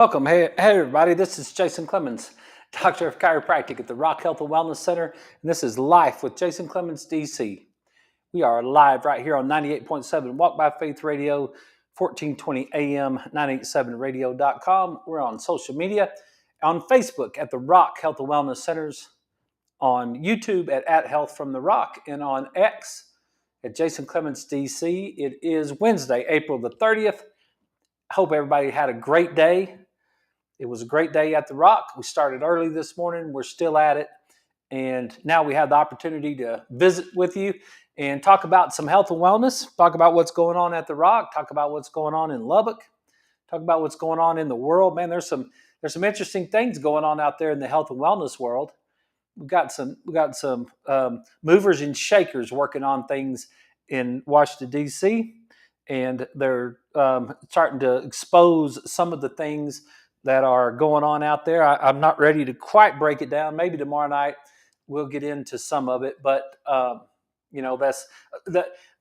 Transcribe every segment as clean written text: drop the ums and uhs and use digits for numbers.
Welcome. Hey, everybody. This is Jason Clemens, Doctor of Chiropractic at the Rock Health and Wellness Center. And this is Life with Jason Clemens, DC. We are live right here on 98.7 Walk by Faith Radio, 1420 AM, 987radio.com. We're on social media, on Facebook at the Rock Health and Wellness Centers, on YouTube at Health from the Rock, and on X at Jason Clemens, DC. It is Wednesday, April the 30th. I hope everybody had a great day. It was a great day at the Rock. We started early this morning. We're still at it. And now we have the opportunity to visit with you and talk about some health and wellness, talk about what's going on at the Rock, talk about what's going on in Lubbock, talk about what's going on in the world. Man, there's some interesting things going on out there in the health and wellness world. We've got some movers and shakers working on things in Washington, D.C., and they're starting to expose some of the things that are going on out there. I'm not ready to quite break it down. Maybe tomorrow night we'll get into some of it. But that's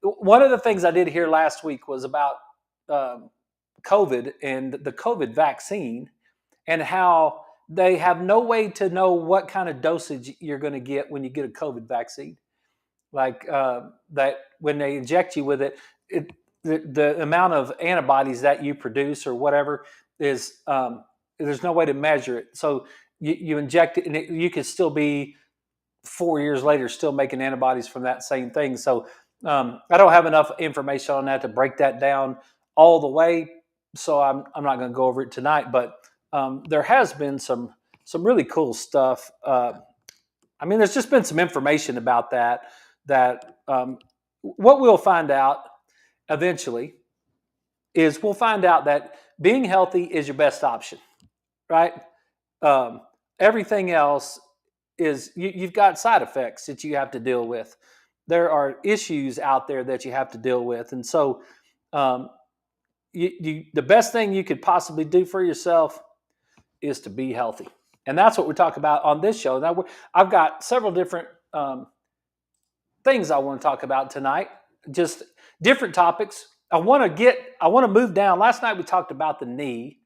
one of the things I did here last week was about COVID and the COVID vaccine, and how they have no way to know what kind of dosage you're going to get when you get a COVID vaccine. Like that, when they inject you with it, the amount of antibodies that you produce or whatever is there's no way to measure it. So you inject it, and you could still be 4 years later still making antibodies from that same thing. So I don't have enough information on that to break that down all the way. So I'm not going to go over it tonight. But there has been some really cool stuff. There's just been some information about that. What we'll find out eventually is we'll find out that being healthy is your best option, right? Everything else is you've got side effects that you have to deal with. There are issues out there that you have to deal with, and so the best thing you could possibly do for yourself is to be healthy, and that's what we talk about on this show. Now, I've got several different things I want to talk about tonight, just different topics. I want to move down. Last night we talked about the knee,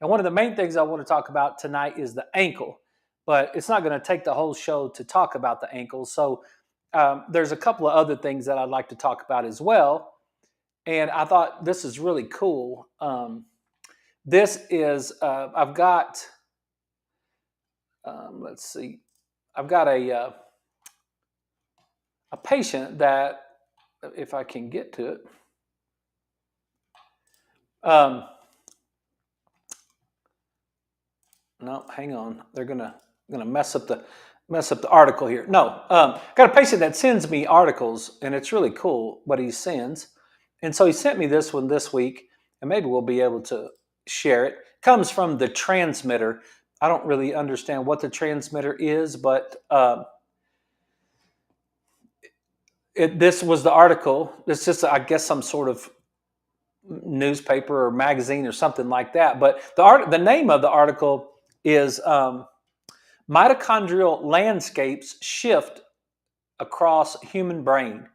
and one of the main things I want to talk about tonight is the ankle, but it's not going to take the whole show to talk about the ankle. So there's a couple of other things that I'd like to talk about as well. And I thought this is really cool. This is, I've got, let's see, I've got a patient that, if I can get to it, no, hang on. They're gonna mess up the article here. No, got a patient that sends me articles, and it's really cool what he sends. And so he sent me this one this week, and maybe we'll be able to share it. It comes from the Transmitter. I don't really understand what the Transmitter is, but this was the article. It's just, I guess, some sort of newspaper or magazine or something like that. But the name of the article is Mitochondrial Landscapes Shift Across Human Brain.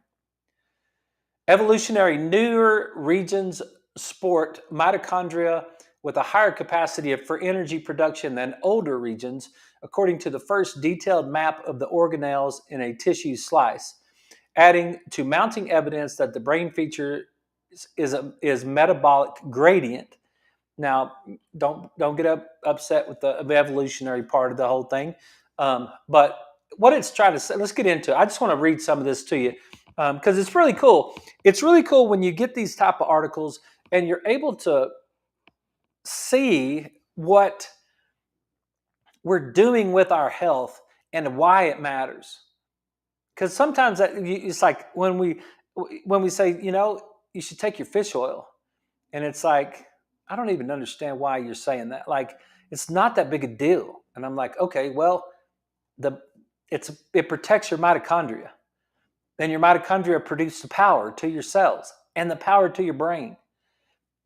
Evolutionary newer regions sport mitochondria with a higher capacity for energy production than older regions, according to the first detailed map of the organelles in a tissue slice, adding to mounting evidence that the brain feature is metabolic gradient. Now, don't get upset with the evolutionary part of the whole thing, but what it's trying to say, let's get into it. I just want to read some of this to you because it's really cool. It's really cool when you get these type of articles and you're able to see what we're doing with our health and why it matters. Because sometimes it's like when we say, you should take your fish oil, and it's like, I don't even understand why you're saying that. Like, it's not that big a deal. And I'm like, okay, well, it protects your mitochondria. Then your mitochondria produce the power to your cells and the power to your brain.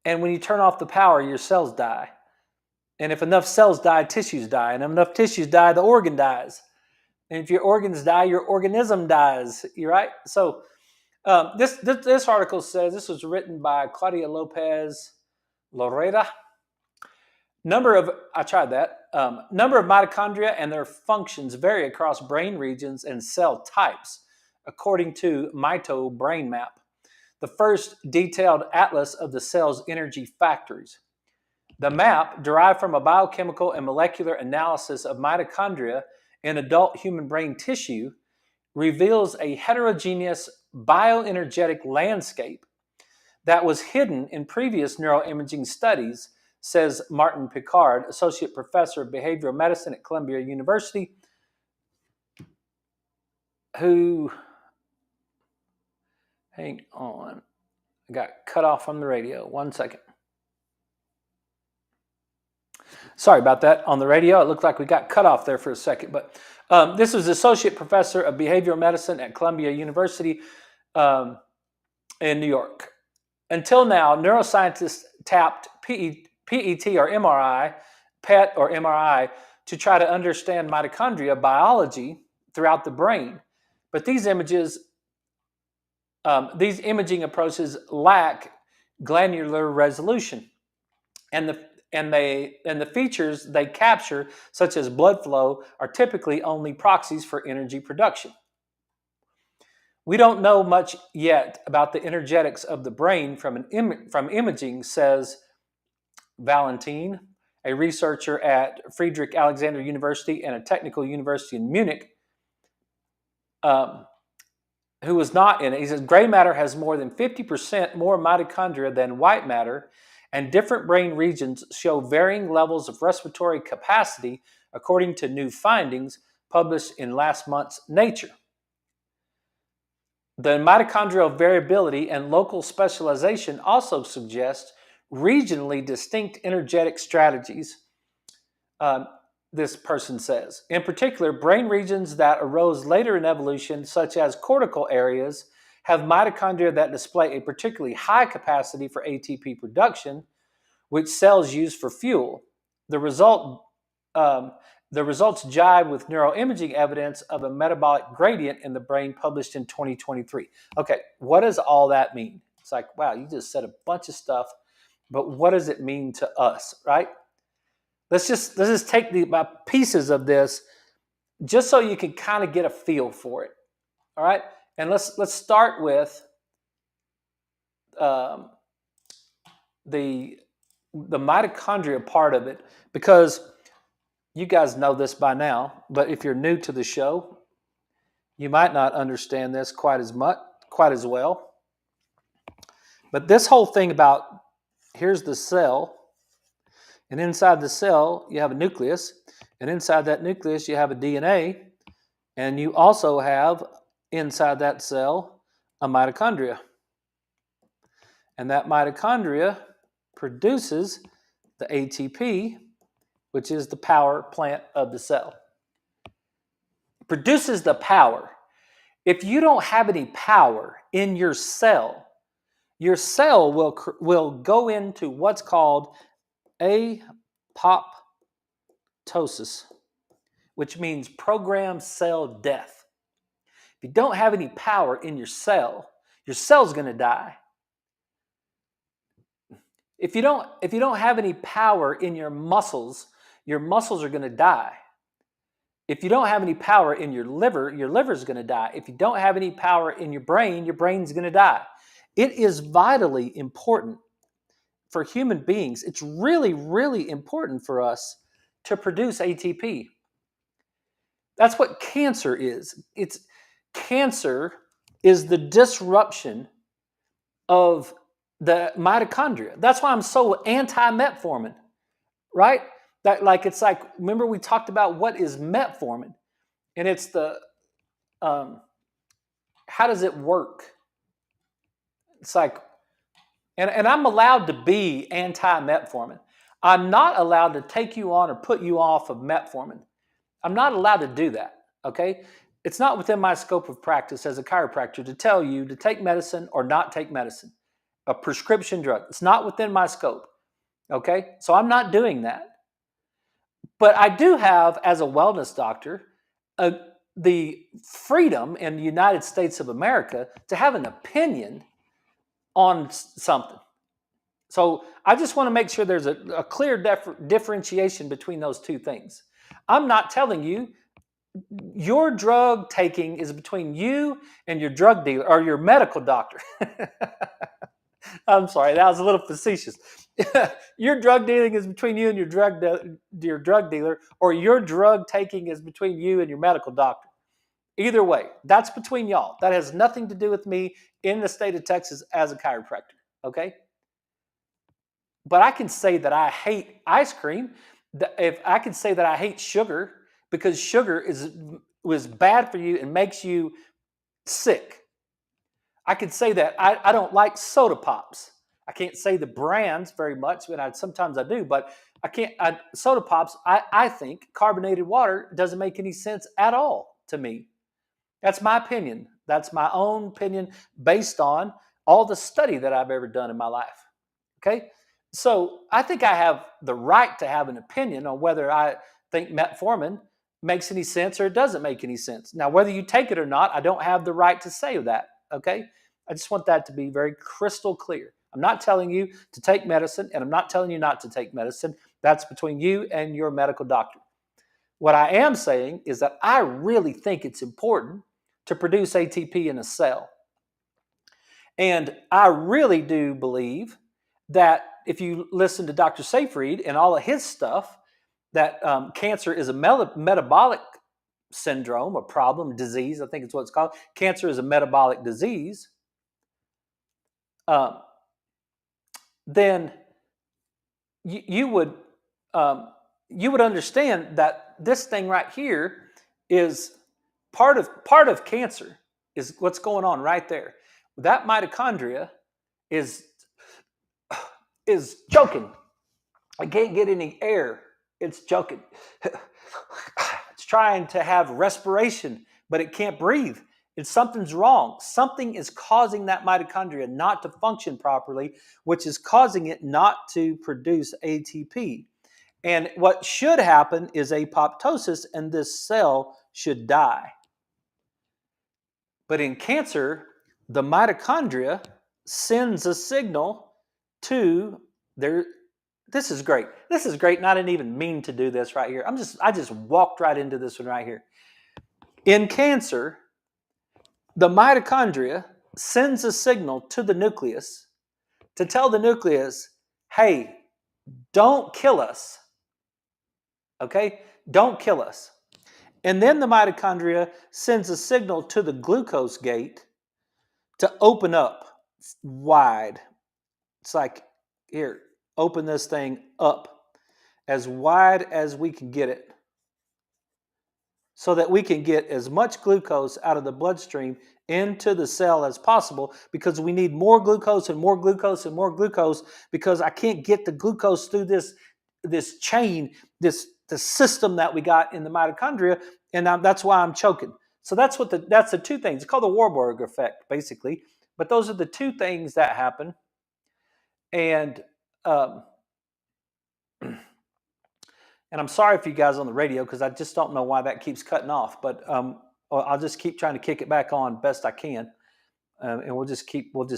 And when you turn off the power, your cells die. And if enough cells die, tissues die. And if enough tissues die, the organ dies. And if your organs die, your organism dies. You're right? So this article says, this was written by Claudia Lopez Loreda. I tried that. Number of mitochondria and their functions vary across brain regions and cell types, according to Mito Brain Map, the first detailed atlas of the cell's energy factories. The map, derived from a biochemical and molecular analysis of mitochondria in adult human brain tissue, reveals a heterogeneous bioenergetic landscape that was hidden in previous neuroimaging studies, says Martin Picard, Associate Professor of Behavioral Medicine at Columbia University, who, hang on, I got cut off from the radio. 1 second. Sorry about that. On the radio, it looked like we got cut off there for a second. But this is Associate Professor of Behavioral Medicine at Columbia University in New York. Until now, neuroscientists tapped PET or MRI, PET or MRI, to try to understand mitochondria biology throughout the brain. But these imaging approaches lack granular resolution, and the features they capture, such as blood flow, are typically only proxies for energy production. We don't know much yet about the energetics of the brain from imaging, says Valentin, a researcher at Friedrich Alexander University and a technical university in Munich, who was not in it. He says gray matter has more than 50% more mitochondria than white matter, and different brain regions show varying levels of respiratory capacity, according to new findings published in last month's Nature. The mitochondrial variability and local specialization also suggest regionally distinct energetic strategies, this person says. In particular, brain regions that arose later in evolution, such as cortical areas, have mitochondria that display a particularly high capacity for ATP production, which cells use for fuel. The results jibe with neuroimaging evidence of a metabolic gradient in the brain published in 2023. Okay, what does all that mean? It's like, wow, you just said a bunch of stuff, but what does it mean to us, right? Let's just take the pieces of this just so you can kind of get a feel for it. All right, and let's start with the mitochondria part of it, because you guys know this by now, but if you're new to the show, you might not understand this quite as well. But this whole thing about, here's the cell, and inside the cell you have a nucleus, and inside that nucleus you have a DNA, and you also have inside that cell a mitochondria. And that mitochondria produces the ATP, which is the power plant of the cell. Produces the power. If you don't have any power in your cell will go into what's called apoptosis, which means programmed cell death. If you don't have any power in your cell's going to die. If you don't have any power in your muscles are going to die. If you don't have any power in your liver's going to die. If you don't have any power in your brain's going to die. It is vitally important for human beings. It's really, really important for us to produce ATP. That's what cancer is. Cancer is the disruption of the mitochondria. That's why I'm so anti-metformin, right? Remember we talked about what is metformin, and it's the, how does it work? It's like, and I'm allowed to be anti-metformin. I'm not allowed to take you on or put you off of metformin. I'm not allowed to do that, okay? It's not within my scope of practice as a chiropractor to tell you to take medicine or not take medicine, a prescription drug. It's not within my scope, okay? So I'm not doing that. But I do have, as a wellness doctor, the freedom in the United States of America to have an opinion on something. So I just want to make sure there's a clear differentiation between those two things. I'm not telling you your drug taking is between you and your drug dealer or your medical doctor. I'm sorry, that was a little facetious. Your drug dealing is between you and your drug dealer, or your drug taking is between you and your medical doctor. Either way, that's between y'all. That has nothing to do with me in the state of Texas as a chiropractor. Okay? But I can say that I hate ice cream. If I can say that I hate sugar because sugar was bad for you and makes you sick. I could say that I don't like soda pops. I can't say the brands very much, but sometimes I do. But I can't. Soda pops. I think carbonated water doesn't make any sense at all to me. That's my opinion. That's my own opinion based on all the study that I've ever done in my life. Okay? So I think I have the right to have an opinion on whether I think metformin makes any sense or it doesn't make any sense. Now, whether you take it or not, I don't have the right to say that. Okay? I just want that to be very crystal clear. I'm not telling you to take medicine, and I'm not telling you not to take medicine. That's between you and your medical doctor. What I am saying is that I really think it's important to produce ATP in a cell. And I really do believe that if you listen to Dr. Seyfried and all of his stuff, that cancer is a metabolic syndrome, a problem, disease, I think it's what it's called. Cancer is a metabolic disease. Then you would understand that this thing right here is part of cancer is what's going on right there. That mitochondria is choking. I can't get any air. It's choking. It's trying to have respiration, but it can't breathe. Something's wrong. Something is causing that mitochondria not to function properly, which is causing it not to produce ATP. And what should happen is apoptosis, and this cell should die. But in cancer, the mitochondria sends a signal to their. This is great. This is great, and I didn't even mean to do this right here. I just walked right into this one right here. In cancer, the mitochondria sends a signal to the nucleus to tell the nucleus, hey, don't kill us. Okay? Don't kill us. And then the mitochondria sends a signal to the glucose gate to open up wide. It's like, here, open this thing up as wide as we can get it so that we can get as much glucose out of the bloodstream into the cell as possible, because we need more glucose and more glucose and more glucose, because I can't get the glucose through this chain, this system that we got in the mitochondria, and that's why I'm choking. So that's the two things. It's called the Warburg effect, basically. But those are the two things that happen. And and I'm sorry for you guys on the radio, because I just don't know why that keeps cutting off. But I'll just keep trying to kick it back on best I can, and we'll just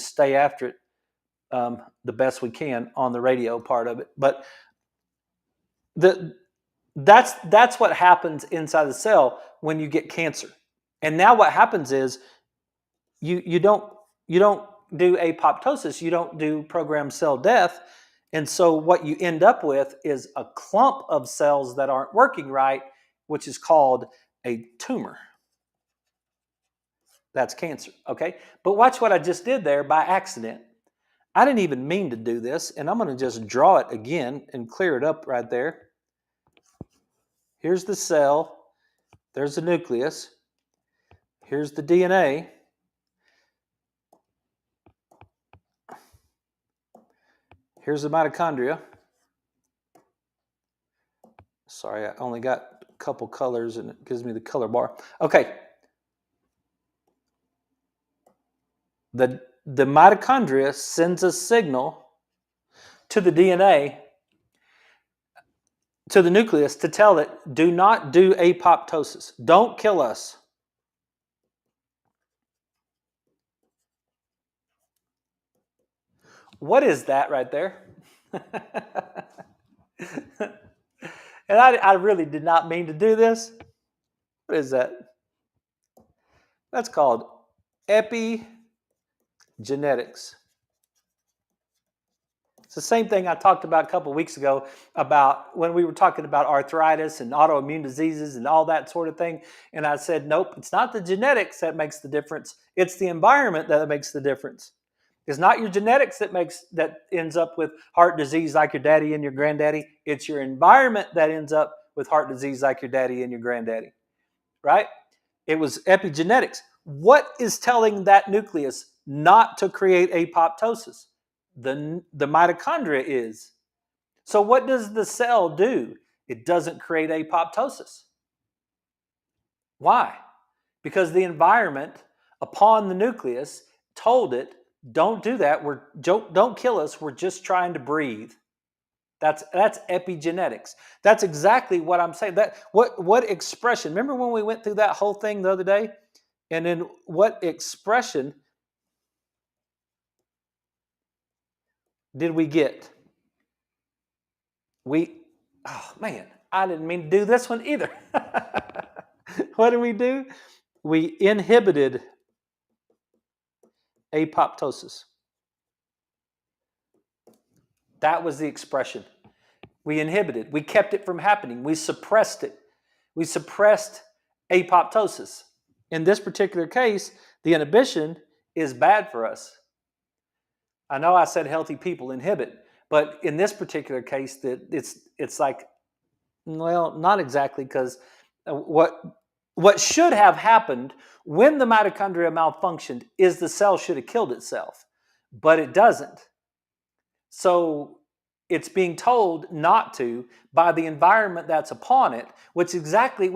stay after it the best we can on the radio part of it. But that's what happens inside the cell when you get cancer. And now what happens is you don't do apoptosis, you don't do programmed cell death. And so what you end up with is a clump of cells that aren't working right, which is called a tumor. That's cancer, okay? But watch what I just did there by accident. I didn't even mean to do this, and I'm going to just draw it again and clear it up right there. Here's the cell. There's the nucleus. Here's the DNA. Here's the mitochondria. Sorry, I only got a couple colors and it gives me the color bar. Okay. The mitochondria sends a signal to the DNA, to the nucleus, to tell it, do not do apoptosis. Don't kill us. What is that right there? And I really did not mean to do this. What is that? That's called epigenetics. It's the same thing I talked about a couple of weeks ago about when we were talking about arthritis and autoimmune diseases and all that sort of thing. And I said, nope, it's not the genetics that makes the difference. It's the environment that makes the difference. It's not your genetics that ends up with heart disease like your daddy and your granddaddy. It's your environment that ends up with heart disease like your daddy and your granddaddy, right? It was epigenetics. What is telling that nucleus not to create apoptosis? The mitochondria is. So what does the cell do? It doesn't create apoptosis. Why? Because the environment upon the nucleus told it, don't do that. Don't kill us. We're just trying to breathe. That's epigenetics. That's exactly what I'm saying. That what expression? Remember when we went through that whole thing the other day? And then what expression did we get? Oh man, I didn't mean to do this one either. What did we do? We inhibited apoptosis. That was the expression. We inhibited. We kept it from happening. We suppressed it. We suppressed apoptosis. In this particular case, the inhibition is bad for us. I know I said healthy people inhibit, but in this particular case, that it's like, well, not exactly, because what should have happened when the mitochondria malfunctioned is the cell should have killed itself, but it doesn't. So it's being told not to by the environment that's upon it, which is exactly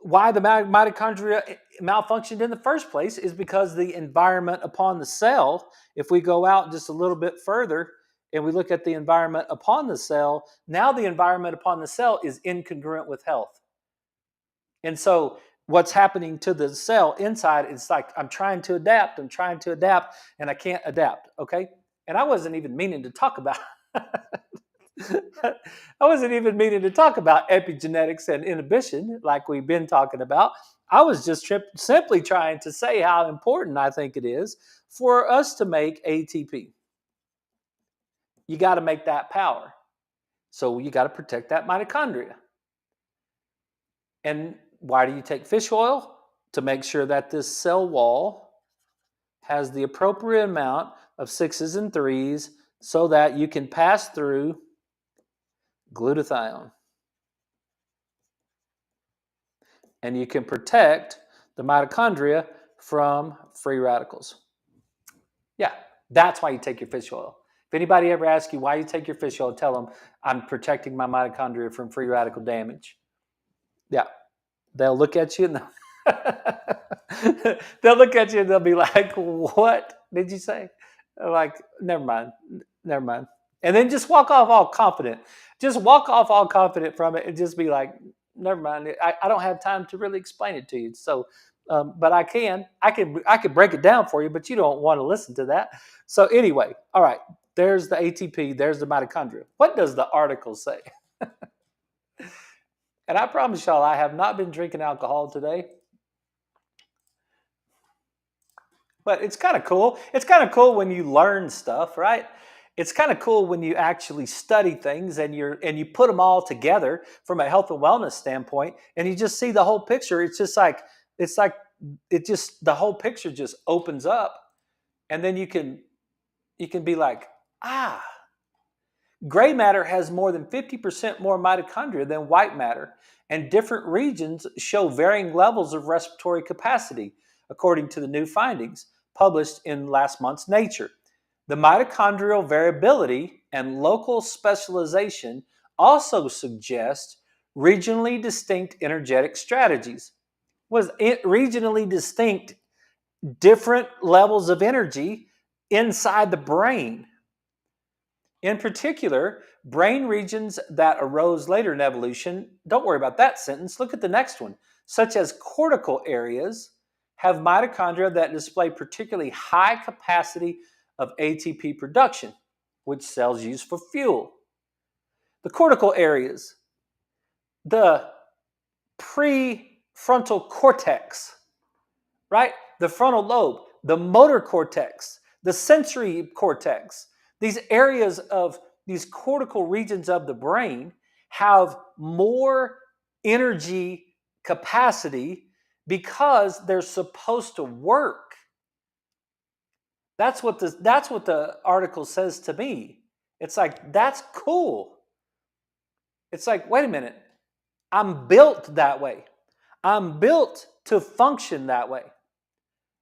why the mitochondria malfunctioned in the first place, is because the environment upon the cell, if we go out just a little bit further and we look at the environment upon the cell, now the environment upon the cell is incongruent with health. And so what's happening to the cell inside is like, I'm trying to adapt, and I can't adapt, okay? And I wasn't even meaning to talk about epigenetics and inhibition like we've been talking about. I was just simply trying to say how important I think it is for us to make ATP. You got to make that power. So you got to protect that mitochondria. And why do you take fish oil? To make sure that this cell wall has the appropriate amount of 6s and 3s so that you can pass through glutathione. And you can protect the mitochondria from free radicals. Yeah, that's why you take your fish oil. If anybody ever asks you why you take your fish oil, tell them I'm protecting my mitochondria from free radical damage. Yeah, they'll look at you and they'll be like, what did you say? Like, never mind. And then just walk off all confident. Just walk off all confident from it and just be like, never mind. I don't have time to really explain it to you. So, but I could break it down for you, but you don't want to listen to that. So anyway, all right, there's the ATP, there's the mitochondria. What does the article say? And I promise y'all, I have not been drinking alcohol today. But it's kind of cool. It's kind of cool when you learn stuff, right? It's kind of cool when you actually study things and you put them all together from a health and wellness standpoint, and you just see the whole picture. The whole picture just opens up, and then you can be like, gray matter has more than 50% more mitochondria than white matter, and different regions show varying levels of respiratory capacity, according to the new findings published in last month's Nature. The mitochondrial variability and local specialization also suggest regionally distinct energetic strategies. Was it regionally distinct, different levels of energy inside the brain? In particular, brain regions that arose later in evolution, don't worry about that sentence, look at the next one, such as cortical areas, have mitochondria that display particularly high capacity of ATP production, which cells use for fuel. The cortical areas, the prefrontal cortex, right? The frontal lobe, the motor cortex, the sensory cortex. These areas of these cortical regions of the brain have more energy capacity because they're supposed to work. That's what the article says to me. It's like, that's cool. It's like, wait a minute. I'm built that way. I'm built to function that way.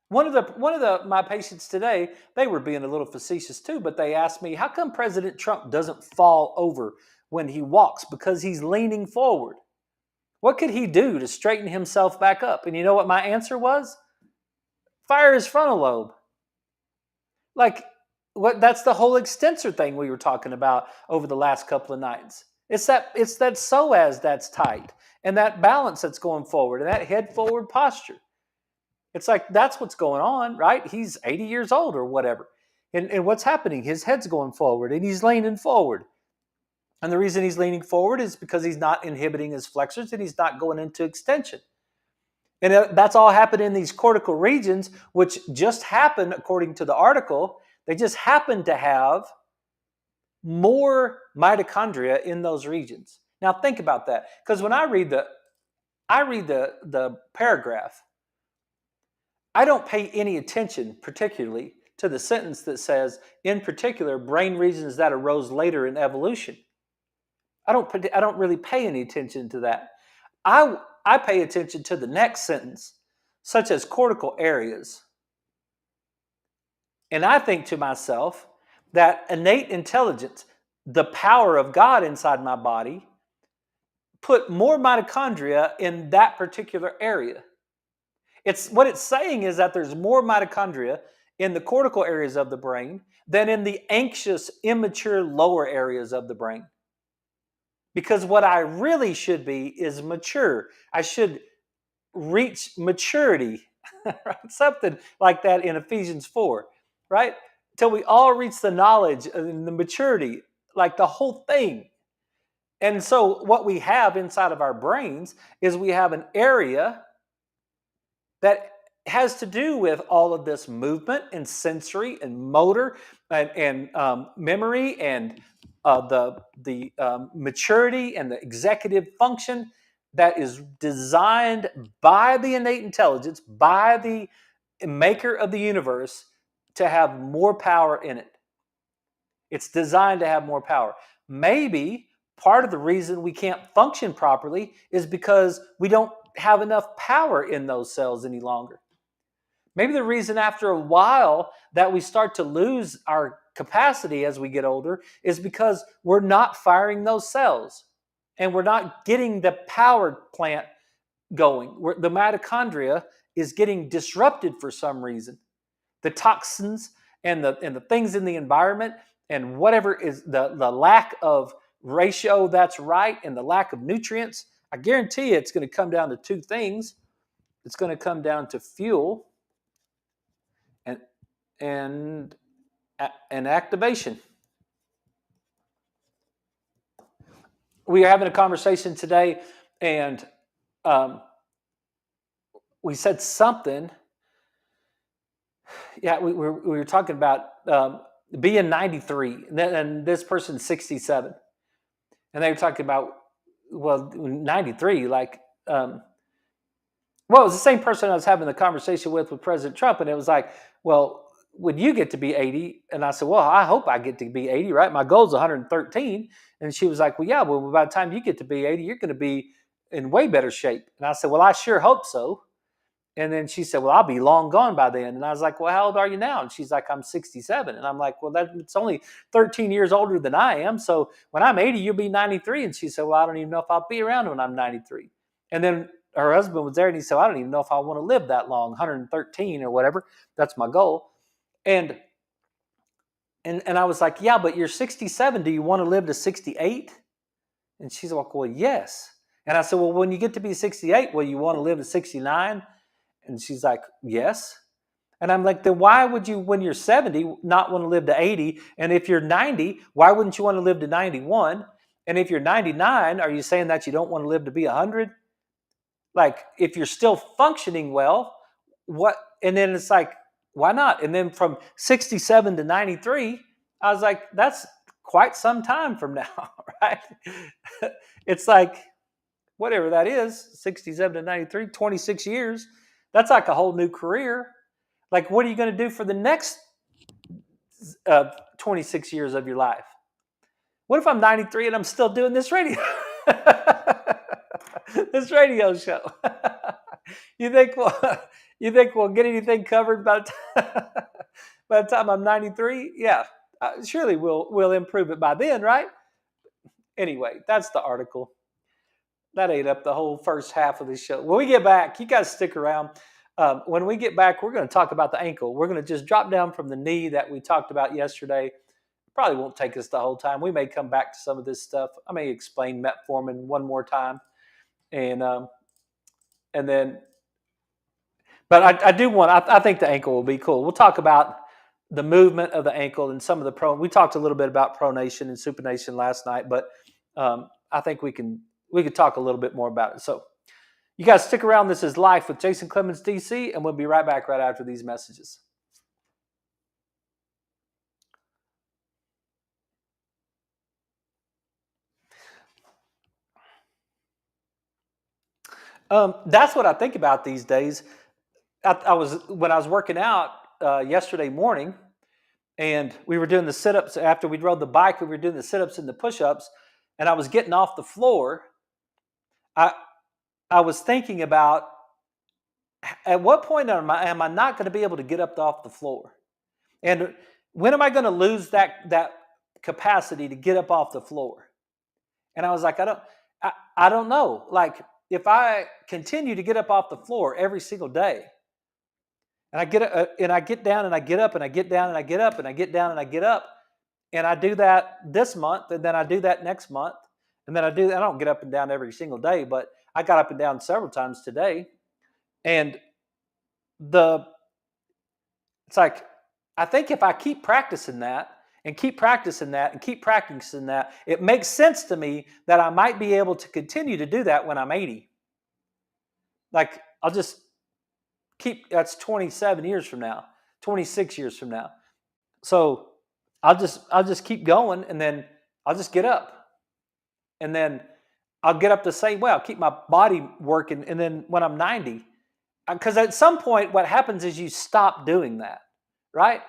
One of my patients today, they were being a little facetious too, but they asked me, how come President Trump doesn't fall over when he walks? Because he's leaning forward. What could he do to straighten himself back up? And you know what my answer was? Fire his frontal lobe. Like, that's the whole extensor thing we were talking about over the last couple of nights. It's that psoas that's tight, and that balance that's going forward, and that head forward posture. It's like, that's what's going on, right? He's 80 years old or whatever. And what's happening? His head's going forward and he's leaning forward. And the reason he's leaning forward is because he's not inhibiting his flexors and he's not going into extension. And that's all happened in these cortical regions, which just happen, according to the article, they just happen to have more mitochondria in those regions. Now think about that. Because when I read the paragraph, I don't pay any attention particularly to the sentence that says, in particular, brain regions that arose later in evolution. I don't really pay any attention to that. I pay attention to the next sentence, such as cortical areas. And I think to myself that innate intelligence, the power of God inside my body, put more mitochondria in that particular area. What it's saying is that there's more mitochondria in the cortical areas of the brain than in the anxious, immature lower areas of the brain. Because what I really should be is mature. I should reach maturity, right? Something like that in Ephesians 4, right? Till we all reach the knowledge and the maturity, like the whole thing. And so what we have inside of our brains is we have an area that has to do with all of this movement and sensory and motor and memory and the maturity and the executive function that is designed by the innate intelligence, by the maker of the universe, to have more power in it. It's designed to have more power. Maybe part of the reason we can't function properly is because we don't have enough power in those cells any longer. Maybe the reason after a while that we start to lose our capacity as we get older is because we're not firing those cells and we're not getting the power plant going. The mitochondria is getting disrupted for some reason. The toxins and the things in the environment and whatever is the lack of ratio that's right and the lack of nutrients, I guarantee you it's going to come down to two things. It's going to come down to fuel and activation. We are having a conversation today, and we said something. Yeah, we were talking about being 93, and this person's 67, and they were talking about, well, 93, like, well, it was the same person I was having the conversation with President Trump, and it was like, well, when you get to be 80, and I said, well, I hope I get to be 80, right? My goal is 113, and she was like, well, yeah, well, by the time you get to be 80, you're going to be in way better shape. And I said, well, I sure hope so. And then she said, well, I'll be long gone by then. And I was like, well, how old are you now? And she's like, I'm 67. And I'm like, well, it's only 13 years older than I am. So when I'm 80, you'll be 93. And she said, well, I don't even know if I'll be around when I'm 93. And then her husband was there and he said, I don't even know if I want to live that long, 113 or whatever. That's my goal. And I was like, yeah, but you're 67. Do you want to live to 68? And she's like, well, yes. And I said, well, when you get to be 68, will you want to live to 69? And she's like, yes. And I'm like, then why would you, when you're 70, not want to live to 80? And if you're 90, why wouldn't you want to live to 91? And if you're 99, are you saying that you don't want to live to be 100? Like, if you're still functioning well, what? And then it's like, why not? And then from 67 to 93, I was like, that's quite some time from now, right? It's like, whatever that is, 67 to 93, 26 years. That's like a whole new career. Like, what are you going to do for the next 26 years of your life? What if I'm 93 and I'm still doing this radio? This radio show. You think we'll get anything covered by the time I'm 93? Yeah, surely we'll improve it by then, right? Anyway, that's the article. That ate up the whole first half of this show. When we get back, you guys stick around. When we get back, we're going to talk about the ankle. We're going to just drop down from the knee that we talked about yesterday. Probably won't take us the whole time. We may come back to some of this stuff. I may explain metformin one more time, and then. But I do want. I think the ankle will be cool. We'll talk about the movement of the ankle and some of the pro. We talked a little bit about pronation and supination last night, but I think we could talk a little bit more about it. So, you guys stick around. This is Life with Jason Clemens, DC, and we'll be right back right after these messages. That's what I think about these days. When I was working out yesterday morning, and we were doing the sit-ups after we rode the bike. We were doing the sit-ups and the push-ups, and I was getting off the floor. I was thinking about, at what point am I not going to be able to get up off the floor, and when am I going to lose that capacity to get up off the floor? And I was like, I don't know. Like, if I continue to get up off the floor every single day, and I get down and I get up and I get down and I get up and I get down and I get up, and I do that this month, and then I do that next month, and then I don't get up and down every single day, but I got up and down several times today. And it's like, I think if I keep practicing that and keep practicing that and keep practicing that, it makes sense to me that I might be able to continue to do that when I'm 80. Like, I'll just that's 27 years from now, 26 years from now. So I'll just keep going, and then I'll just get up, and then I'll get up the same way. I'll keep my body working, and then when I'm 90, because at some point what happens is you stop doing that, right?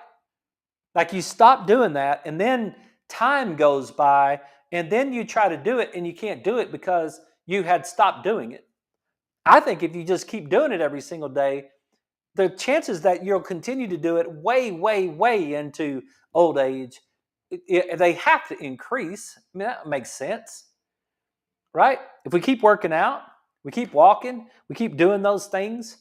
Like, you stop doing that, and then time goes by, and then you try to do it, and you can't do it because you had stopped doing it. I think if you just keep doing it every single day, the chances that you'll continue to do it way, way, way into old age, they have to increase. I mean, that makes sense, right? If we keep working out, we keep walking, we keep doing those things,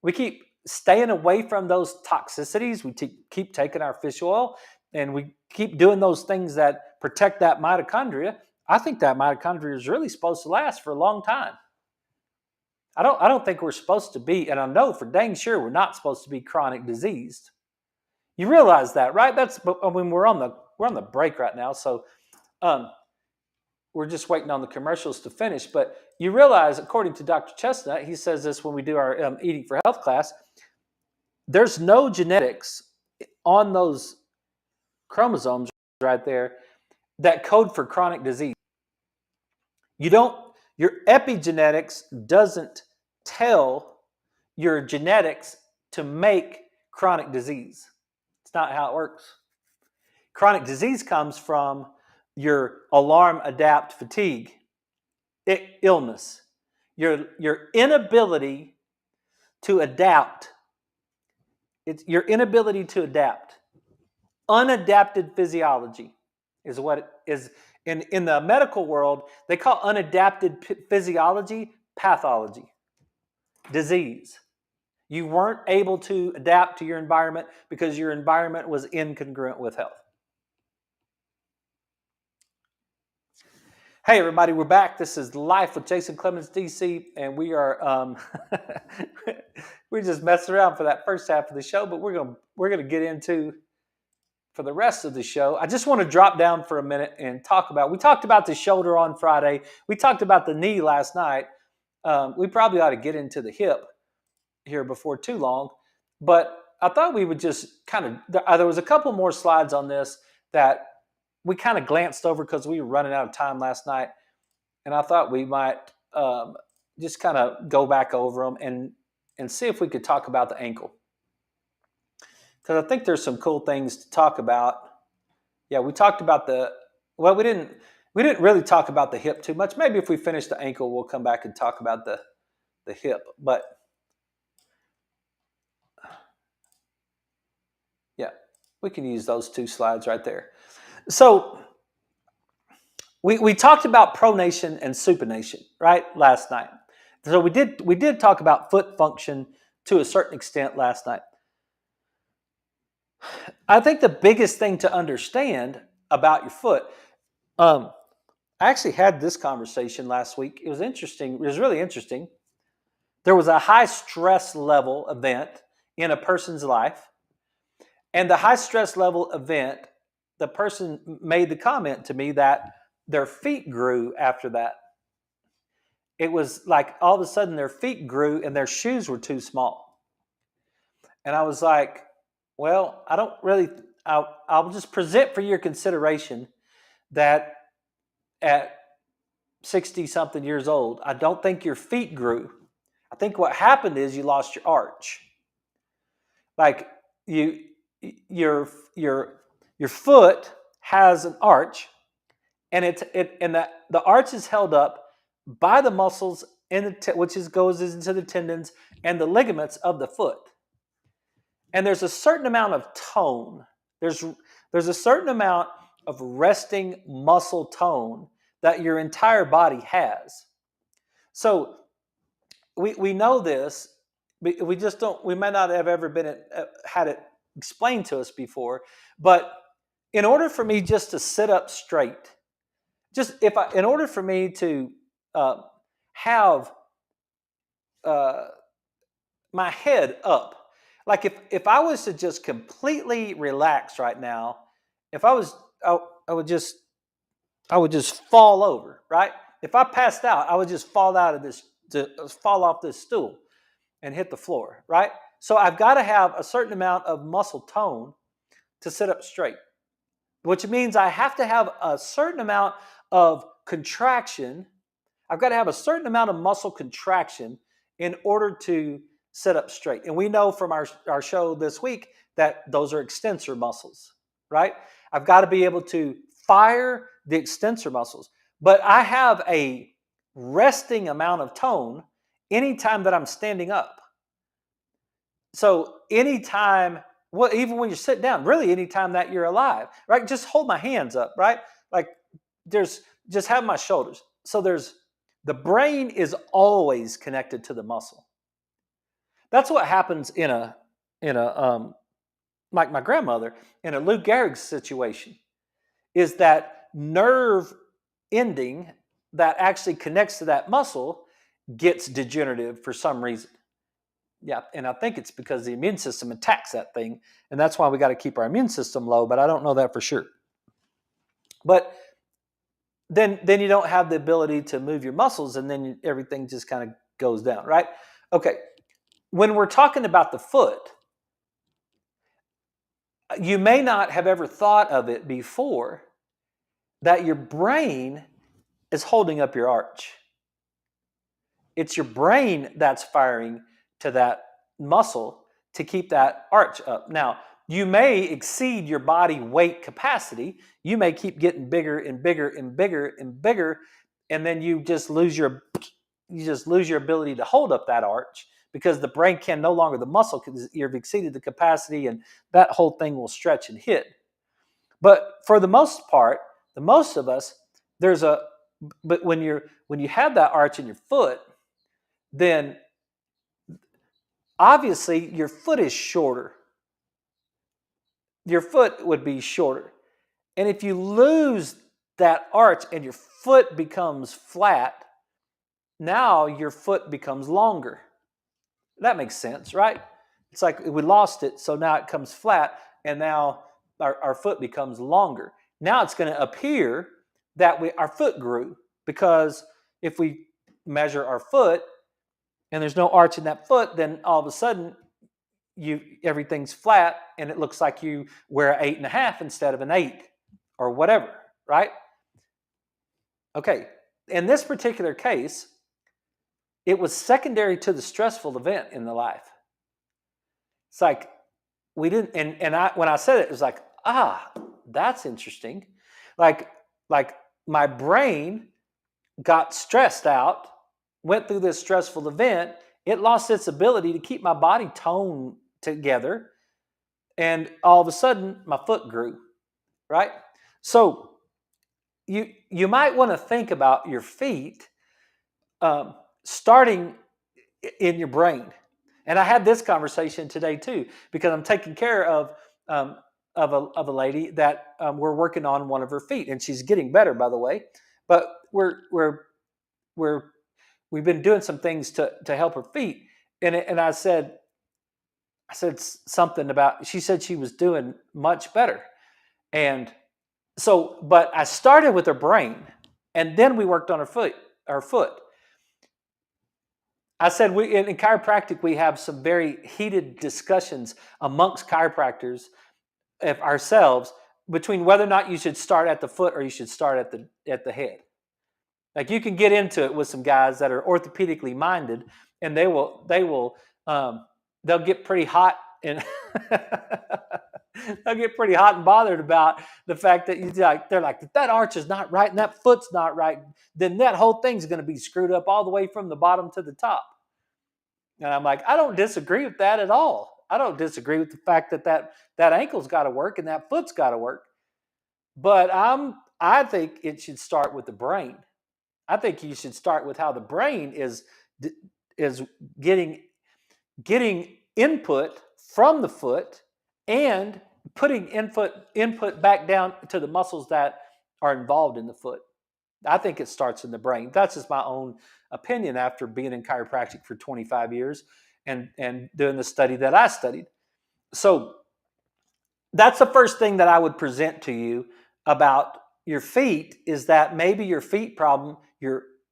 we keep staying away from those toxicities, we keep taking our fish oil, and we keep doing those things that protect that mitochondria, I think that mitochondria is really supposed to last for a long time. I don't think we're supposed to be, and I know for dang sure we're not supposed to be chronic diseased. You realize that, right? We're on the break right now, so we're just waiting on the commercials to finish. But you realize, according to Dr. Chestnut, he says this when we do our Eating for Health class, there's no genetics on those chromosomes right there that code for chronic disease. Your epigenetics doesn't tell your genetics to make chronic disease. It's not how it works. Chronic disease comes from your alarm, adapt, fatigue, illness, your inability to adapt. It's your inability to adapt. Unadapted physiology is what it is. In the medical world, they call unadapted physiology pathology, disease. You weren't able to adapt to your environment because your environment was incongruent with health. Hey everybody, we're back. This is Life with Jason Clemens, DC, and we are we're just messing around for that first half of the show, but we're gonna get into for the rest of the show. I just want to drop down for a minute and we talked about the shoulder on Friday. We talked about the knee last night. We probably ought to get into the hip here before too long, but I thought we would just there was a couple more slides on this that we kind of glanced over because we were running out of time last night. And I thought we might just kind of go back over them and see if we could talk about the ankle. Because I think there's some cool things to talk about. Yeah, we talked about we didn't really talk about the hip too much. Maybe if we finish the ankle, we'll come back and talk about the hip. But yeah, we can use those two slides right there. So we talked about pronation and supination, right, last night. So we did talk about foot function to a certain extent last night. I think the biggest thing to understand about your foot, I actually had this conversation last week. It was interesting. It was really interesting. There was a high stress level event in a person's life, and the high stress level event, the person made the comment to me that their feet grew after that. It was like all of a sudden their feet grew and their shoes were too small. And I was like, well, I'll just present for your consideration that at 60 something years old, I don't think your feet grew. I think what happened is you lost your arch. Like your foot has an arch, and the arch is held up by the muscles which goes into the tendons and the ligaments of the foot. And there's a certain amount of tone. There's a certain amount of resting muscle tone that your entire body has. So we know this. We just don't. We might not have ever had it explained to us before. But in order for me just to sit up straight, in order for me to have my head up. Like if I was to just completely relax right now, I would just fall over, right? If I passed out, I would just fall off this stool and hit the floor, right? So I've got to have a certain amount of muscle tone to sit up straight, which means I have to have a certain amount of contraction. I've got to have a certain amount of muscle contraction in order to sit up straight. And we know from our show this week that those are extensor muscles, right? I've got to be able to fire the extensor muscles. But I have a resting amount of tone anytime that I'm standing up. So anytime, even when you're sitting down, really anytime that you're alive, right? Just hold my hands up, right? Like just have my shoulders. So the brain is always connected to the muscle. That's what happens in a like my grandmother in a Lou Gehrig's situation, is that nerve ending that actually connects to that muscle gets degenerative for some reason. Yeah, and I think it's because the immune system attacks that thing, and that's why we got to keep our immune system low, but I don't know that for sure. But then you don't have the ability to move your muscles, and then everything just kind of goes down, right? Okay, when we're talking about the foot, you may not have ever thought of it before that your brain is holding up your arch. It's your brain that's firing to that muscle to keep that arch up. Now, you may exceed your body weight capacity. You may keep getting bigger and bigger and bigger and bigger, and then you just lose your ability to hold up that arch because the brain can no longer, the muscle, because you've exceeded the capacity, and that whole thing will stretch and hit. But for the most part, the most of us, but when you have that arch in your foot, then obviously your foot is shorter. Your foot would be shorter. And if you lose that arch and your foot becomes flat, now your foot becomes longer. That makes sense, right? It's like we lost it, so now it comes flat, and now our foot becomes longer. Now it's going to appear that our foot grew, because if we measure our foot and there's no arch in that foot, then all of a sudden everything's flat and it looks like you wear an 8.5 instead of an 8 or whatever, right? Okay, in this particular case, it was secondary to the stressful event in the life. It's like we didn't, and when I said it was like, that's interesting. Like my brain got stressed out, went through this stressful event, it lost its ability to keep my body toned together, and all of a sudden my foot grew, right? So you might want to think about your feet starting in your brain. And I had this conversation today too, because I'm taking care of a lady that we're working on one of her feet, and she's getting better, by the way. But we've been doing some things to help her feet, and I said something about. She said she was doing much better, and so, but I started with her brain, and then we worked on her foot. I said in chiropractic, we have some very heated discussions amongst chiropractors ourselves between whether or not you should start at the foot or you should start at the head. Like, you can get into it with some guys that are orthopedically minded, and they'll get pretty hot and they'll get pretty hot and bothered about the fact that they're like, if that arch is not right and that foot's not right, then that whole thing's going to be screwed up all the way from the bottom to the top. And I'm like, I don't disagree with that at all. I don't disagree with the fact that ankle's got to work and that foot's got to work. But I think it should start with the brain. I think you should start with how the brain is getting input from the foot and putting input back down to the muscles that are involved in the foot. I think it starts in the brain. That's just my own opinion after being in chiropractic for 25 years and doing the study that I studied. So that's the first thing that I would present to you about your feet, is that maybe your feet problem,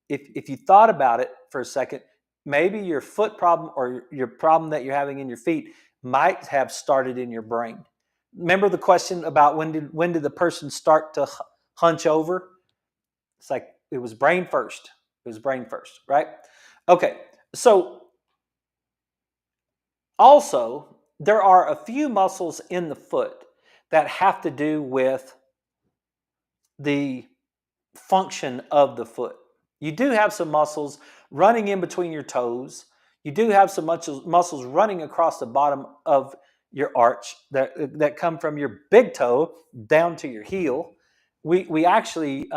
if you thought about it for a second, maybe your foot problem or your problem that you're having in your feet might have started in your brain. Remember the question about when did the person start to hunch over? It's like it was brain first. It was brain first, right? Okay, so also there are a few muscles in the foot that have to do with the function of the foot. You do have some muscles running in between your toes. You do have some muscles running across the bottom of your arch that come from your big toe down to your heel. We actually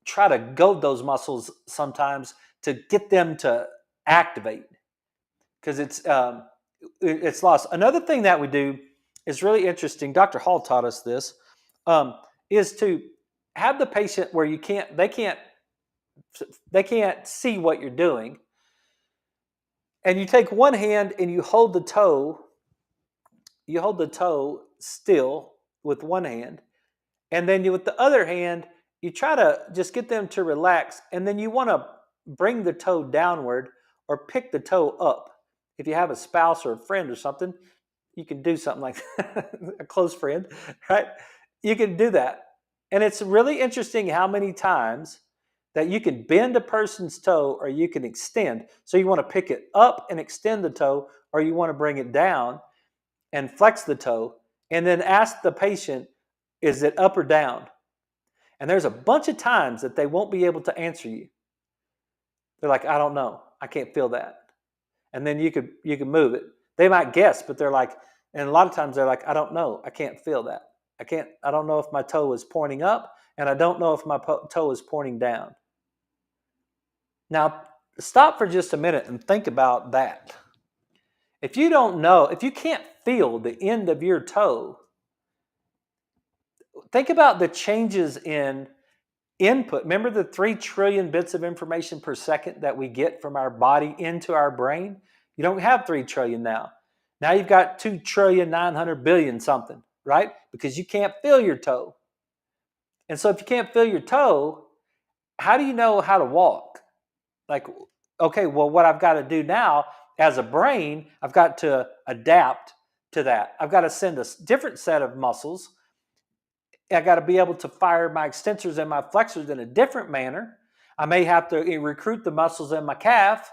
try to goad those muscles sometimes to get them to activate, because it's lost. Another thing that we do is really interesting. Dr. Hall taught us this, is to have the patient where they can't see what you're doing, and you take one hand and you hold the toe still with one hand, and then with the other hand you try to just get them to relax, and then you want to bring the toe downward or pick the toe up. If you have a spouse or a friend or something, you can do something like that. A close friend, right? You can do that. And it's really interesting how many times that you can bend a person's toe or you can extend. So you want to pick it up and extend the toe, or you want to bring it down and flex the toe, and then ask the patient, is it up or down? And there's a bunch of times that they won't be able to answer you. They're like, I don't know. I can't feel that. And then you can move it. They might guess, but they're like, and a lot of times they're like, I don't know. I can't feel that. I don't know if my toe is pointing up, and I don't know if my toe is pointing down. Now, stop for just a minute and think about that. If you don't know, if you can't feel the end of your toe, think about the changes in input, remember the 3 trillion bits of information per second that we get from our body into our brain? You don't have 3 trillion now. Now you've got 2,900,000,000,000 something, right? Because you can't feel your toe. And so if you can't feel your toe, how do you know how to walk? Like, okay, well, what I've got to do now as a brain, I've got to adapt to that. I've got to send a different set of muscles. I got to be able to fire my extensors and my flexors in a different manner. I may have to recruit the muscles in my calf.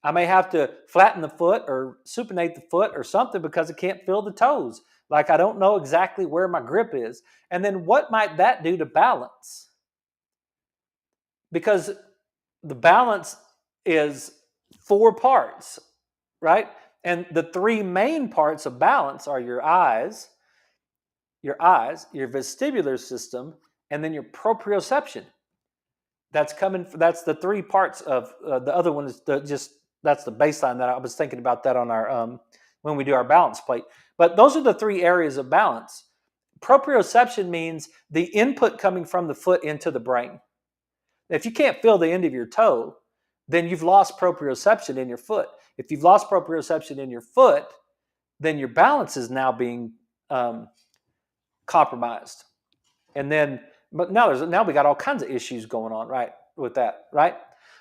I may have to flatten the foot or supinate the foot or something because I can't feel the toes. Like I don't know exactly where my grip is. And then what might that do to balance? Because the balance is 4 parts, right? And the 3 main parts of balance are your eyes, your vestibular system, and then your proprioception. That's the 3 parts of the other one is that's the baseline that I was thinking about that on our when we do our balance plate. But those are the 3 areas of balance. Proprioception means the input coming from the foot into the brain. If you can't feel the end of your toe, then you've lost proprioception in your foot. If you've lost proprioception in your foot, then your balance is now being compromised. And then, but now we got all kinds of issues going on, right, with that, right?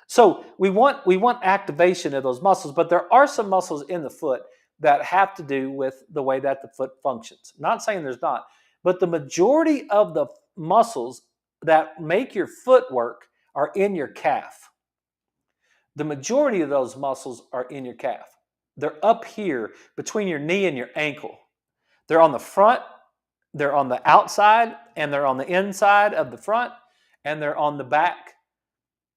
So we want activation of those muscles, but there are some muscles in the foot that have to do with the way that the foot functions. Not saying there's not, but the majority of the muscles that make your foot work are in your calf. The majority of those muscles are in your calf. They're up here between your knee and your ankle. They're on the front, they're on the outside, and they're on the inside of the front, and they're on the back.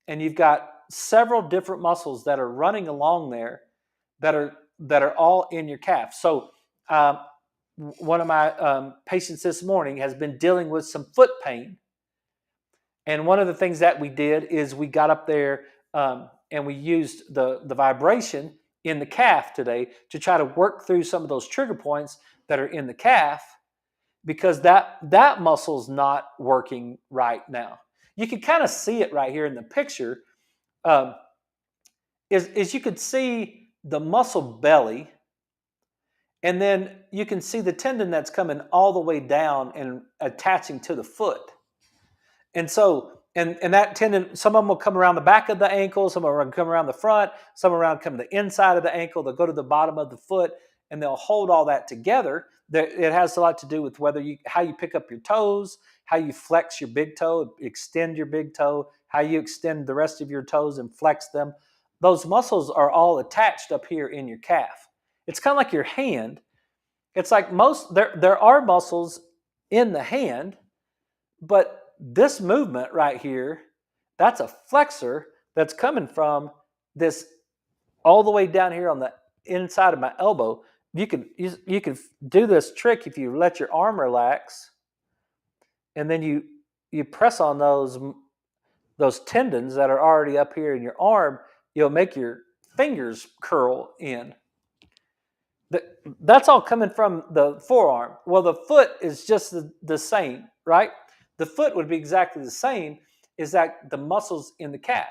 And you've got several different muscles that are running along there that are all in your calf. So one of my patients this morning has been dealing with some foot pain. And one of the things that we did is we got up there and we used the vibration in the calf today to try to work through some of those trigger points that are in the calf, because that muscle's not working right now. You can kind of see it right here in the picture. Is you could see the muscle belly, and then you can see the tendon that's coming all the way down and attaching to the foot. And so, and that tendon, some of them will come around the back of the ankle, some of them will come around the front, some around come to the inside of the ankle, they'll go to the bottom of the foot, and they'll hold all that together. It has a lot to do with how you pick up your toes, how you flex your big toe, extend your big toe, how you extend the rest of your toes and flex them. Those muscles are all attached up here in your calf. It's kind of like your hand. It's like there are muscles in the hand, but this movement right here, that's a flexor that's coming from this all the way down here on the inside of my elbow. You can do this trick if you let your arm relax, and then you press on those tendons that are already up here in your arm. You'll make your fingers curl in. That's all coming from the forearm. Well, the foot is just the same, right? The foot would be exactly the same, is that the muscles in the calf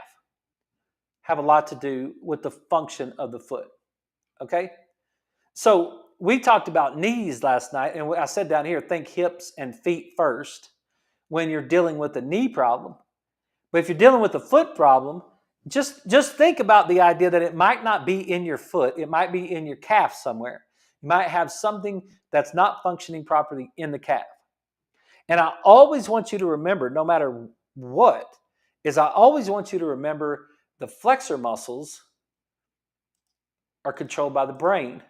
have a lot to do with the function of the foot, okay? So we talked about knees last night, and I said down here, think hips and feet first when you're dealing with a knee problem. But if you're dealing with a foot problem, just think about the idea that it might not be in your foot. It might be in your calf somewhere. You might have something that's not functioning properly in the calf. And I always want you to remember, no matter what, I always want you to remember the flexor muscles are controlled by the brain.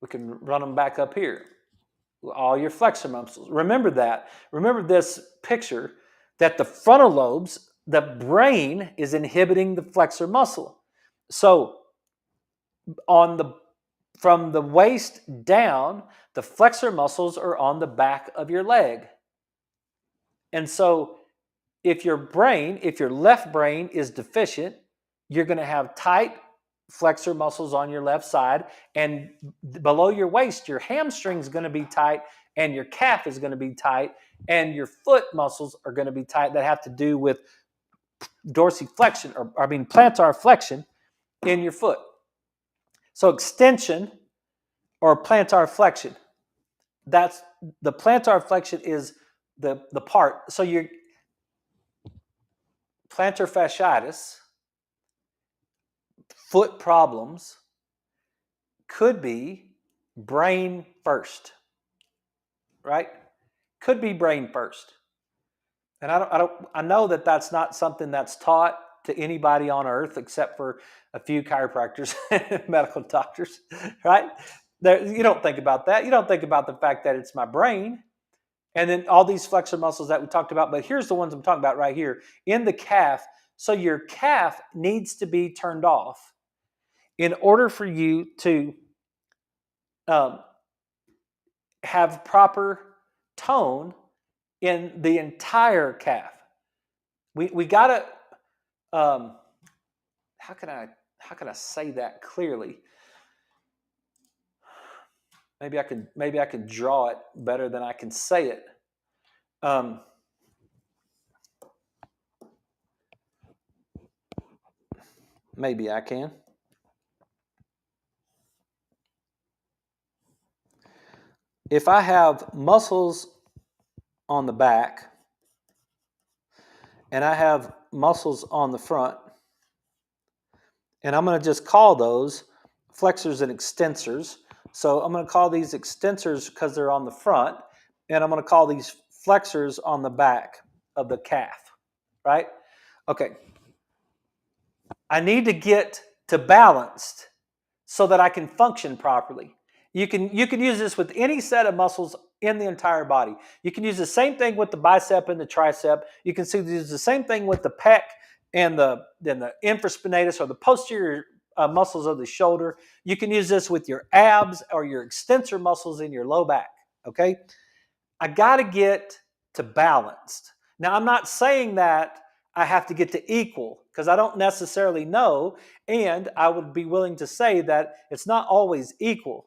We can run them back up here. All your flexor muscles. Remember that. Remember this picture, that the frontal lobes, the brain is inhibiting the flexor muscle. So from the waist down, the flexor muscles are on the back of your leg. And so if your left brain is deficient, you're going to have tight flexor muscles on your left side, and below your waist, your hamstring is going to be tight, and your calf is going to be tight, and your foot muscles are going to be tight that have to do with dorsiflexion, or plantar flexion in your foot. So extension or plantar flexion. That's the plantar flexion is the part. So your plantar fasciitis, foot problems, could be brain first, right? Could be brain first. And I know that that's not something that's taught to anybody on earth except for a few chiropractors and medical doctors, right? You don't think about that. You don't think about the fact that it's my brain and then all these flexor muscles that we talked about. But here's the ones I'm talking about right here in the calf. So your calf needs to be turned off in order for you to have proper tone in the entire calf. We gotta. How can I say that clearly? Maybe I could draw it better than I can say it. Maybe I can. If I have muscles on the back and I have muscles on the front, and I'm going to just call those flexors and extensors. So I'm going to call these extensors because they're on the front, and I'm going to call these flexors on the back of the calf, right? Okay. I need to get to balanced so that I can function properly. You can use this with any set of muscles in the entire body. You can use the same thing with the bicep and the tricep. You can use the same thing with the pec and the infraspinatus, or the posterior muscles of the shoulder. You can use this with your abs or your extensor muscles in your low back. Okay, I got to get to balanced. Now, I'm not saying that I have to get to equal, because I don't necessarily know, and I would be willing to say that it's not always equal.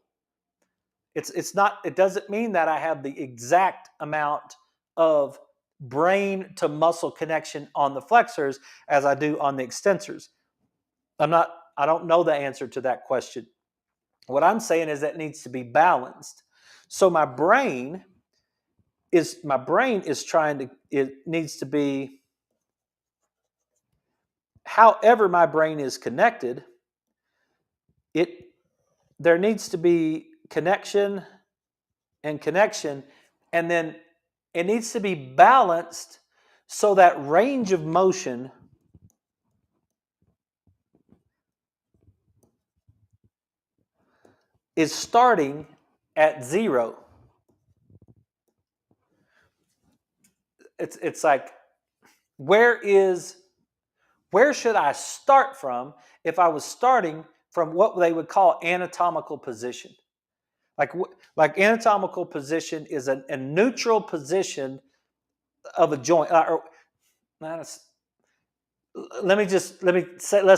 It's not. It doesn't mean that I have the exact amount of brain to muscle connection on the flexors as I do on the extensors. I don't know the answer to that question. What I'm saying is that it needs to be balanced. So my brain is trying to, it needs to be, however my brain is connected, there needs to be connection, and then it needs to be balanced so that range of motion is starting at zero. It's like, where should I start from if I was starting from what they would call anatomical position? Like anatomical position is a neutral position of a joint. Let's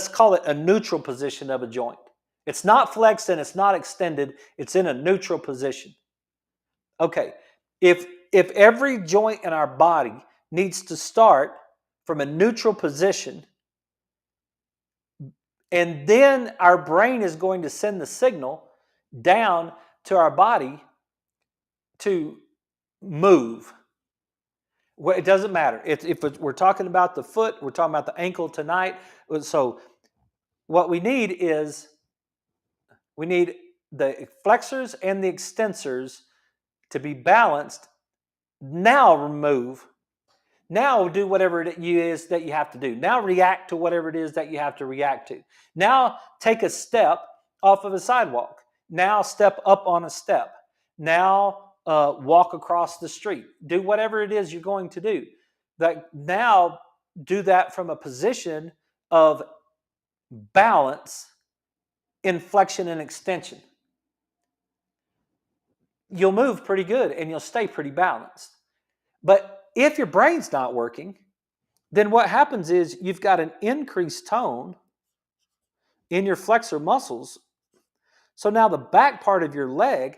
call it a neutral position of a joint. It's not flexed and it's not extended. It's in a neutral position. Okay, if every joint in our body needs to start from a neutral position, and then our brain is going to send the signal down to our body to move. Well, it doesn't matter. We're talking about the foot, we're talking about the ankle tonight. So what we need is, we need the flexors and the extensors to be balanced. Now remove. Now do whatever it is that you have to do. Now react to whatever it is that you have to react to. Now take a step off of a sidewalk. Now step up on a step. Now walk across the street. Do whatever it is you're going to do. Now do that from a position of balance, inflection, and extension. You'll move pretty good and you'll stay pretty balanced. But if your brain's not working, then what happens is you've got an increased tone in your flexor muscles. So now the back part of your leg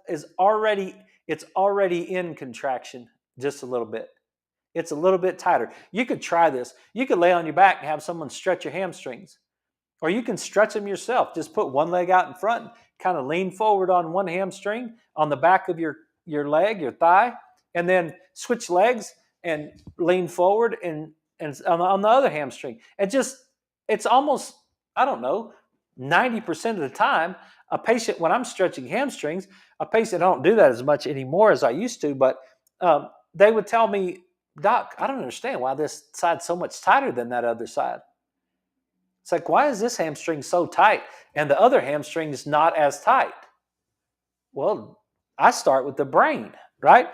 is already it's already in contraction just a little bit. It's a little bit tighter. You could try this. You could lay on your back and have someone stretch your hamstrings. Or you can stretch them yourself. Just put one leg out in front, kind of lean forward on one hamstring on the back of your leg, your thigh, and then switch legs and lean forward and on the other hamstring. And just, it's almost, I don't know, 90% of the time, a patient, when I'm stretching hamstrings, a patient, I don't do that as much anymore as I used to, but they would tell me, Doc, I don't understand why this side's so much tighter than that other side. It's like, why is this hamstring so tight and the other hamstring is not as tight? Well, I start with the brain, right?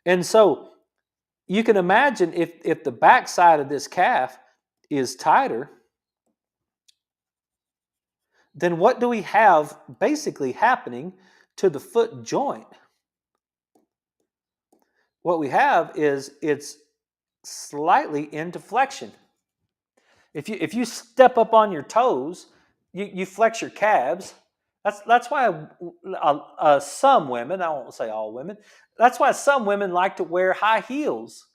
And so you can imagine if the back side of this calf is tighter, then what do we have basically happening to the foot joint? What What we have is it's slightly into flexion. If you step up on your toes, you flex your calves. That's why some women, I won't say all women, that's why some women like to wear high heels.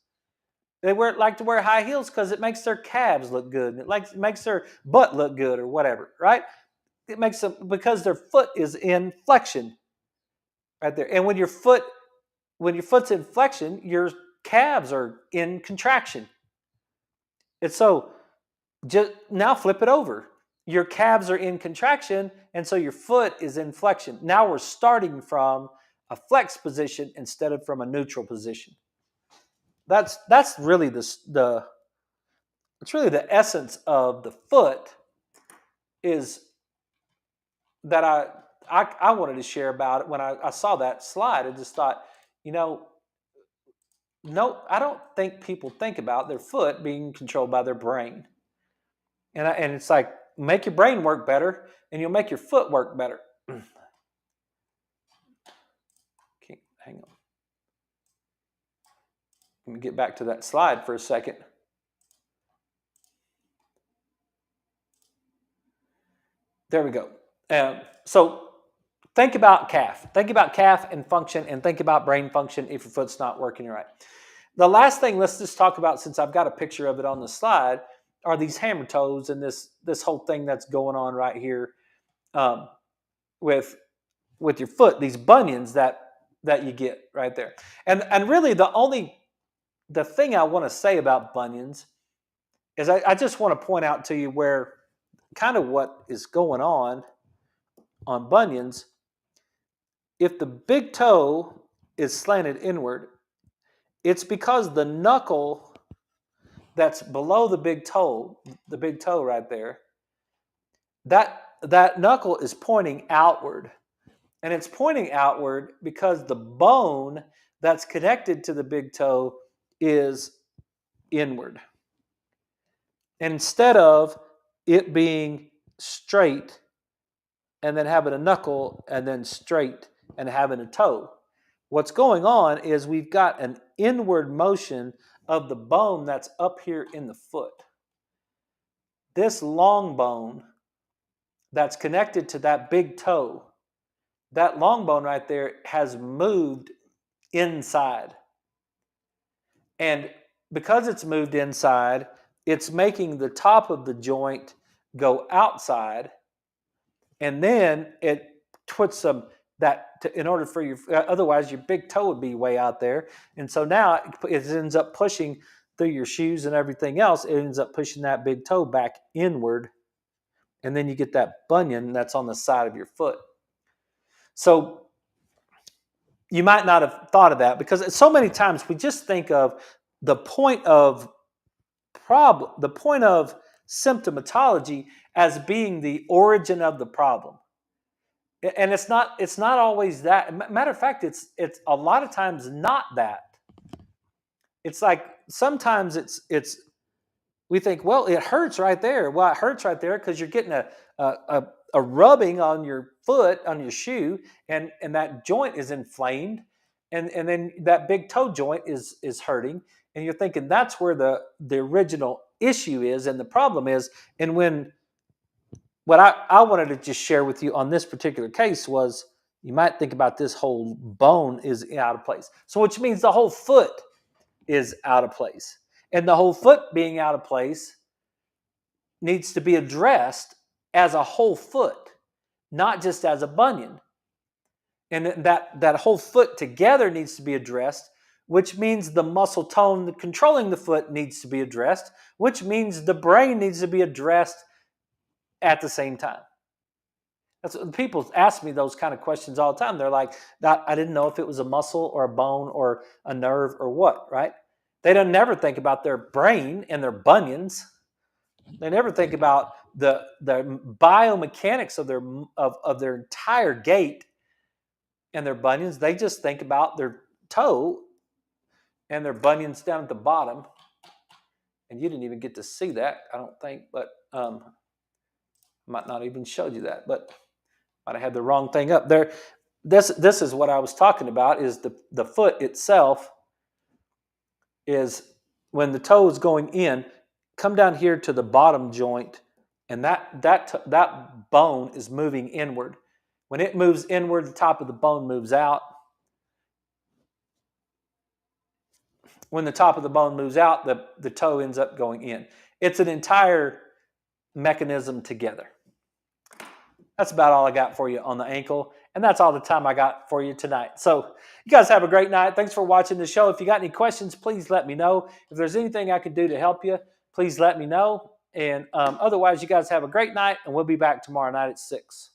They like to wear high heels because it makes their calves look good. And it makes their butt look good or whatever, right? It makes them, because their foot is in flexion right there. And when your foot's in flexion, your calves are in contraction. And so just now flip it over. Your calves are in contraction, and so your foot is in flexion. Now we're starting from a flex position instead of from a neutral position. That's really it's really the essence of the foot, is that I wanted to share about it. When I saw that slide, I just thought, no, I don't think people think about their foot being controlled by their brain. And it's like, make your brain work better, and you'll make your foot work better. Okay, hang on. Let me get back to that slide for a second. There we go. So think about calf. Think about calf and function, and think about brain function if your foot's not working right. The last thing, let's just talk about, since I've got a picture of it on the slide, are these hammer toes and this whole thing that's going on right here with your foot, these bunions that you get right there. And really the thing I want to say about bunions is I just want to point out to you where kind of what is going on bunions. If the big toe is slanted inward, it's because the knuckle that's below the big toe right there, that knuckle is pointing outward. And it's pointing outward because the bone that's connected to the big toe is inward. And instead of it being straight and then having a knuckle and then straight and having a toe, what's going on is we've got an inward motion of the bone that's up here in the foot. This long bone that's connected to that big toe, that long bone right there has moved inside. And because it's moved inside, it's making the top of the joint go outside, and then it puts in order for otherwise your big toe would be way out there. And so now it ends up pushing through your shoes and everything else. It ends up pushing that big toe back inward. And then you get that bunion that's on the side of your foot. So you might not have thought of that, because so many times we just think of the point of symptomatology as being the origin of the problem. And it's not always that. Matter of fact, it's a lot of times not that. It's like sometimes it's we think, well, it hurts right there. Well, it hurts right there because you're getting a rubbing on your foot, on your shoe, and that joint is inflamed, and then that big toe joint is hurting, and you're thinking that's where the original issue is and the problem is. And what I wanted to just share with you on this particular case was you might think about this whole bone is out of place. So which means the whole foot is out of place. And the whole foot being out of place needs to be addressed as a whole foot, not just as a bunion. And that whole foot together needs to be addressed, which means the muscle tone controlling the foot needs to be addressed, which means the brain needs to be addressed at the same time. That's what people ask me those kind of questions all the time. They're like, I didn't know if it was a muscle or a bone or a nerve or what, right? They don't never think about their brain and their bunions. They never think about the biomechanics of their entire gait and their bunions. They just think about their toe and their bunions down at the bottom. And you didn't even get to see that, I don't think, but might not even showed you that, but might have had the wrong thing up there. This is what I was talking about, is the foot itself is when the toe is going in, come down here to the bottom joint, and that bone is moving inward. When it moves inward, the top of the bone moves out. When the top of the bone moves out, the toe ends up going in. It's an entire mechanism together. That's about all I got for you on the ankle, and that's all the time I got for you tonight. So you guys have a great night. Thanks for watching the show. If you got any questions, please let me know. If there's anything I can do to help you, please let me know. And otherwise, you guys have a great night, and we'll be back tomorrow night at 6.